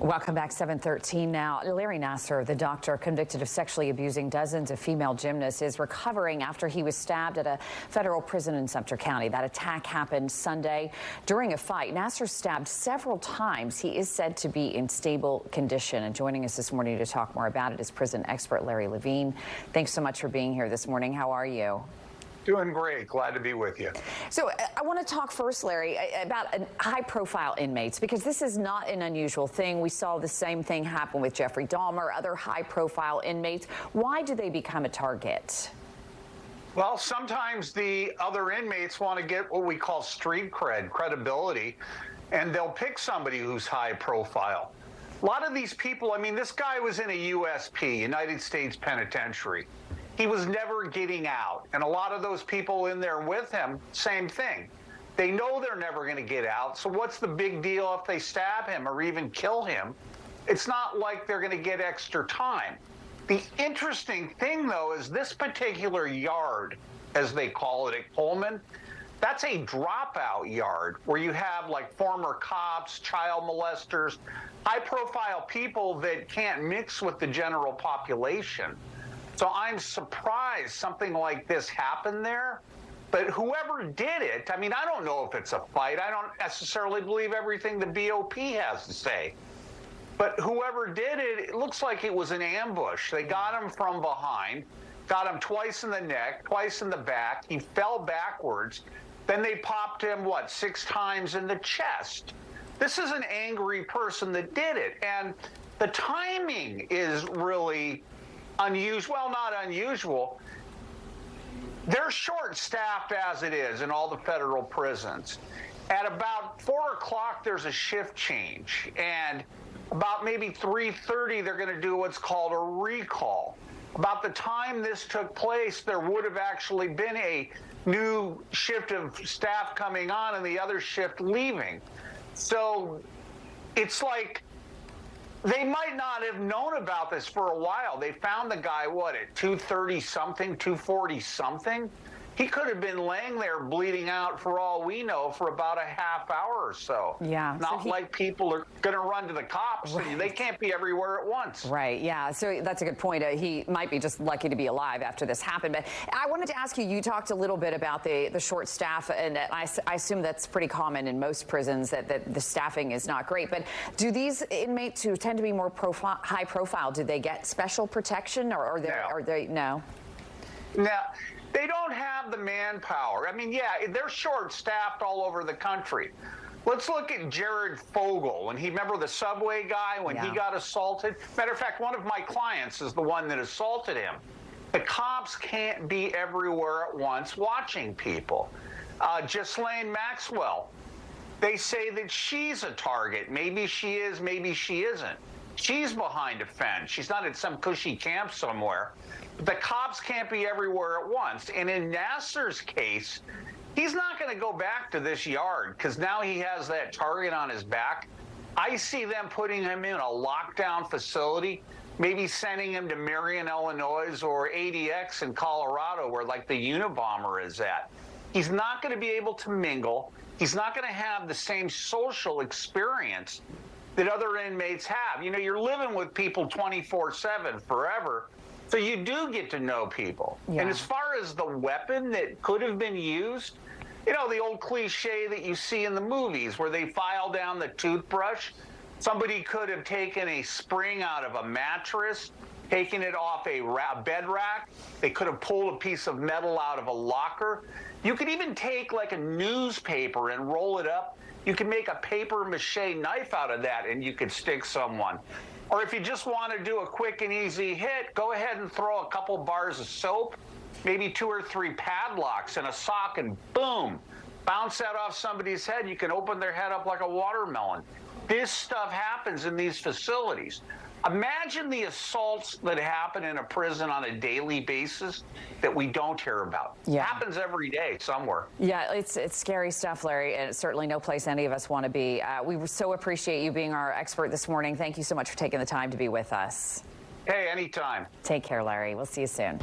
Welcome back. 7:13 now. Larry Nassar, the doctor convicted of sexually abusing dozens of female gymnasts, is recovering after he was stabbed at a federal prison in Sumter County. That attack happened Sunday during a fight. Nassar stabbed several times. He is said to be in stable condition. And joining us this morning to talk more about it is prison expert Larry Levine. Thanks so much for being here this morning. How are you? Doing great. Glad to be with you. So I want to talk first, Larry, about high-profile inmates, because this is not an unusual thing. We saw the same thing happen with Jeffrey Dahmer, other high-profile inmates. Why do they become a target? Well, sometimes the other inmates want to get what we call street cred, credibility, and they'll pick somebody who's high profile. A lot of these people, I mean, this guy was in a USP, United States Penitentiary. He was never getting out. And a lot of those people in there with him, same thing. They know they're never going to get out. So what's the big deal if they stab him or even kill him? It's not like they're going to get extra time. The interesting thing, though, is this particular yard, as they call it at Coleman, that's a dropout yard where you have like former cops, child molesters, high-profile people that can't mix with the general population. So I'm surprised something like this happened there. But whoever did it, I mean, I don't know if it's a fight. I don't necessarily believe everything the BOP has to say. But whoever did it, it looks like it was an ambush. They got him from behind, got him twice in the neck, twice in the back. He fell backwards. Then they popped him, 6 times in the chest. This is an angry person that did it. And the timing is really unusual. Well, not unusual. They're short-staffed as it is in all the federal prisons. At about 4 o'clock, there's a shift change. And about maybe 3:30, they're going to do what's called a recall. About the time this took place, there would have actually been a new shift of staff coming on and the other shift leaving. So it's like they might not have known about this for a while. They found the guy, at 2:30-something, 2:40-something? He could have been laying there bleeding out, for all we know, for about a half hour or so. Yeah. Not like people are going to run to the cops. Right. They can't be everywhere at once. Right, yeah. So that's a good point. He might be just lucky to be alive after this happened. But I wanted to ask you, you talked a little bit about the short staff, and I assume that's pretty common in most prisons, that the staffing is not great. But do these inmates who tend to be more high profile, do they get special protection, or are they no? Now, they don't have the manpower. I mean, yeah, they're short-staffed all over the country. Let's look at Jared Fogle. And remember the subway guy when he got assaulted? Matter of fact, one of my clients is the one that assaulted him. The cops can't be everywhere at once watching people. Ghislaine Maxwell, they say that she's a target. Maybe she is, maybe she isn't. She's behind a fence. She's not at some cushy camp somewhere. The cops can't be everywhere at once. And in Nassar's case, he's not going to go back to this yard because now he has that target on his back. I see them putting him in a lockdown facility, maybe sending him to Marion, Illinois, or ADX in Colorado, where like the Unabomber is at. He's not going to be able to mingle. He's not going to have the same social experience that other inmates have. You know, you're living with people 24/7 forever. So you do get to know people. Yeah. And as far as the weapon that could have been used, you know, the old cliche that you see in the movies where they file down the toothbrush, somebody could have taken a spring out of a mattress, taken it off a bed rack. They could have pulled a piece of metal out of a locker. You could even take like a newspaper and roll it up. You can make a paper mache knife out of that and you could stick someone. Or if you just want to do a quick and easy hit, go ahead and throw a couple bars of soap, maybe 2 or 3 padlocks and a sock, and boom, bounce that off somebody's head. You can open their head up like a watermelon. This stuff happens in these facilities. Imagine the assaults that happen in a prison on a daily basis that we don't hear about. Yeah. It happens every day somewhere. Yeah, it's scary stuff, Larry, and it's certainly no place any of us want to be. We so appreciate you being our expert this morning. Thank you so much for taking the time to be with us. Hey, anytime. Take care, Larry. We'll see you soon.